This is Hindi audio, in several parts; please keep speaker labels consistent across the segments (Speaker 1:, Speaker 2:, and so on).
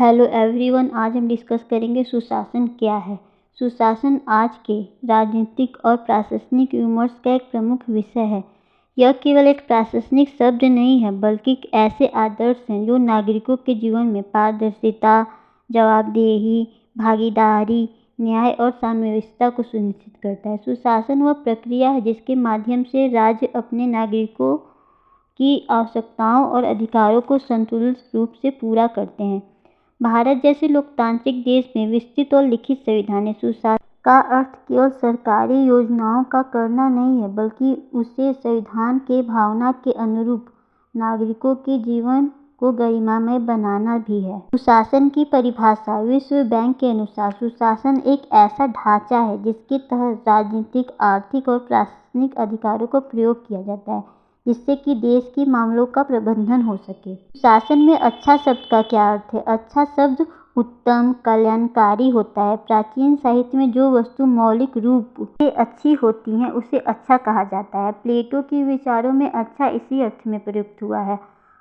Speaker 1: हेलो एवरीवन, आज हम डिस्कस करेंगे सुशासन क्या है। सुशासन आज के राजनीतिक और प्रशासनिक विमर्श का एक प्रमुख विषय है। यह केवल एक प्रशासनिक शब्द नहीं है, बल्कि एक ऐसे आदर्श हैं जो नागरिकों के जीवन में पारदर्शिता, जवाबदेही, भागीदारी, न्याय और साम्यवस्था को सुनिश्चित करता है। सुशासन वह प्रक्रिया है जिसके माध्यम से राज्य अपने नागरिकों की आवश्यकताओं और अधिकारों को संतुलित रूप से पूरा करते हैं। भारत जैसे लोकतांत्रिक देश में विस्तृत और लिखित संविधान है। सुशासन का अर्थ केवल सरकारी योजनाओं का करना नहीं है, बल्कि उसे संविधान के भावना के अनुरूप नागरिकों के जीवन को गरिमामय बनाना भी है। सुशासन की परिभाषा विश्व बैंक के अनुसार सुशासन एक ऐसा ढांचा है जिसके तहत राजनीतिक, आर्थिक और प्रशासनिक अधिकारों को प्रयोग किया जाता है, जिससे कि देश के मामलों का प्रबंधन हो सके। शासन में अच्छा शब्द का क्या अर्थ है? अच्छा शब्द उत्तम, कल्याणकारी होता है। प्राचीन साहित्य में जो वस्तु मौलिक रूप से अच्छी होती हैं उसे अच्छा कहा जाता है। प्लेटो के विचारों में अच्छा इसी अर्थ में प्रयुक्त हुआ है।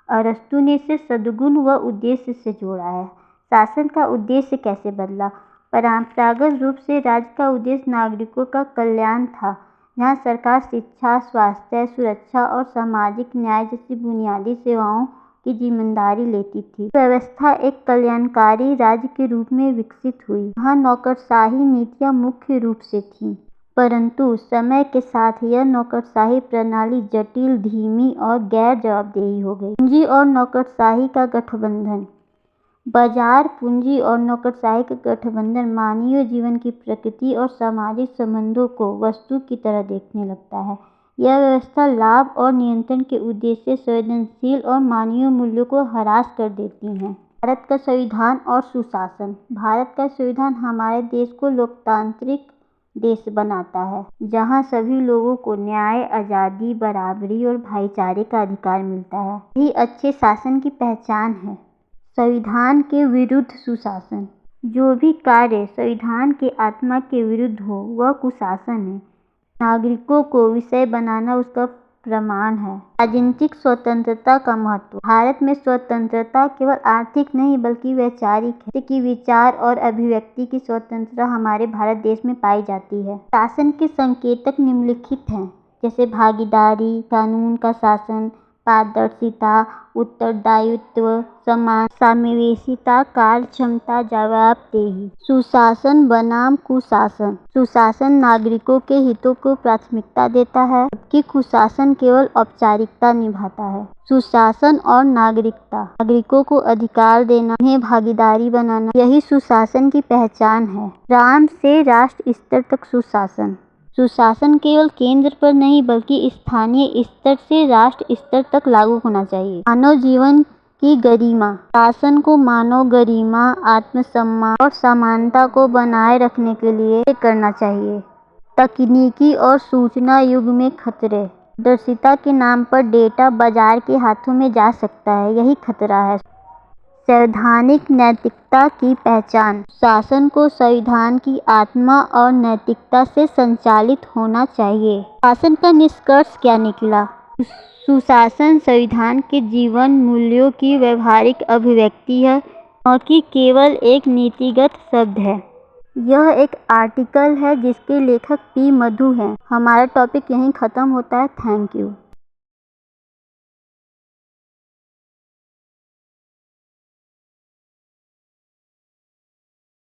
Speaker 1: अरस्तु ने इसे सद्गुण व उद्देश्य से जोड़ा है। शासन का उद्देश्य कैसे बदला? परंपरागत रूप से राज्य का उद्देश्य नागरिकों का कल्याण था, जहाँ सरकार शिक्षा, स्वास्थ्य, सुरक्षा और सामाजिक न्याय जैसी बुनियादी सेवाओं की जिम्मेदारी लेती थी। व्यवस्था एक कल्याणकारी राज्य के रूप में विकसित हुई, जहाँ नौकरशाही नीतियाँ मुख्य रूप से थीं। परंतु समय के साथ यह नौकरशाही प्रणाली जटिल, धीमी और गैर जवाबदेही हो गई। पूंजी और नौकरशाही का गठबंधन। बाजार, पूंजी और नौकरशाही का गठबंधन मानवीय जीवन की प्रकृति और सामाजिक संबंधों को वस्तु की तरह देखने लगता है। यह व्यवस्था लाभ और नियंत्रण के उद्देश्य से संवेदनशील और मानवीय मूल्यों को हरास कर देती है। भारत का संविधान और सुशासन। भारत का संविधान हमारे देश को लोकतांत्रिक देश बनाता है, जहाँ सभी लोगों को न्याय, आज़ादी, बराबरी और भाईचारे का अधिकार मिलता है। यही अच्छे शासन की पहचान है। संविधान के विरुद्ध सुशासन। जो भी कार्य संविधान के आत्मा के विरुद्ध हो वह कुशासन है। नागरिकों को विषय बनाना उसका प्रमाण है। राजनीतिक स्वतंत्रता का महत्व। भारत में स्वतंत्रता केवल आर्थिक नहीं बल्कि वैचारिक है, जैसे कि विचार और अभिव्यक्ति की स्वतंत्रता हमारे भारत देश में पाई जाती है। शासन के संकेतक निम्नलिखित हैं, जैसे भागीदारी, कानून का शासन, पारदर्शिता, उत्तरदायित्व, समान, साम्यवस्था, कार्यक्षमता, जवाबदेही। सुशासन बनाम कुशासन। सुशासन नागरिकों के हितों को प्राथमिकता देता है, जबकि कुशासन केवल औपचारिकता निभाता है। सुशासन और नागरिकता। नागरिकों को अधिकार देना, उन्हें भागीदारी बनाना, यही सुशासन की पहचान है। ग्राम से राष्ट्र स्तर तक सुशासन। सुशासन केवल केंद्र पर नहीं बल्कि स्थानीय स्तर से राष्ट्र स्तर तक लागू होना चाहिए। मानव जीवन की गरिमा। शासन को मानव गरिमा, आत्मसम्मान और समानता को बनाए रखने के लिए करना चाहिए। तकनीकी और सूचना युग में खतरे। पारदर्शिता के नाम पर डेटा बाजार के हाथों में जा सकता है, यही खतरा है। संवैधानिक नैतिकता की पहचान। शासन को संविधान की आत्मा और नैतिकता से संचालित होना चाहिए। शासन का निष्कर्ष क्या निकला? सुशासन संविधान के जीवन मूल्यों की व्यवहारिक अभिव्यक्ति है और कि केवल एक नीतिगत शब्द है। यह एक आर्टिकल है जिसके लेखक पी. मधु हैं। हमारा टॉपिक यहीं ख़त्म होता है। Thank you.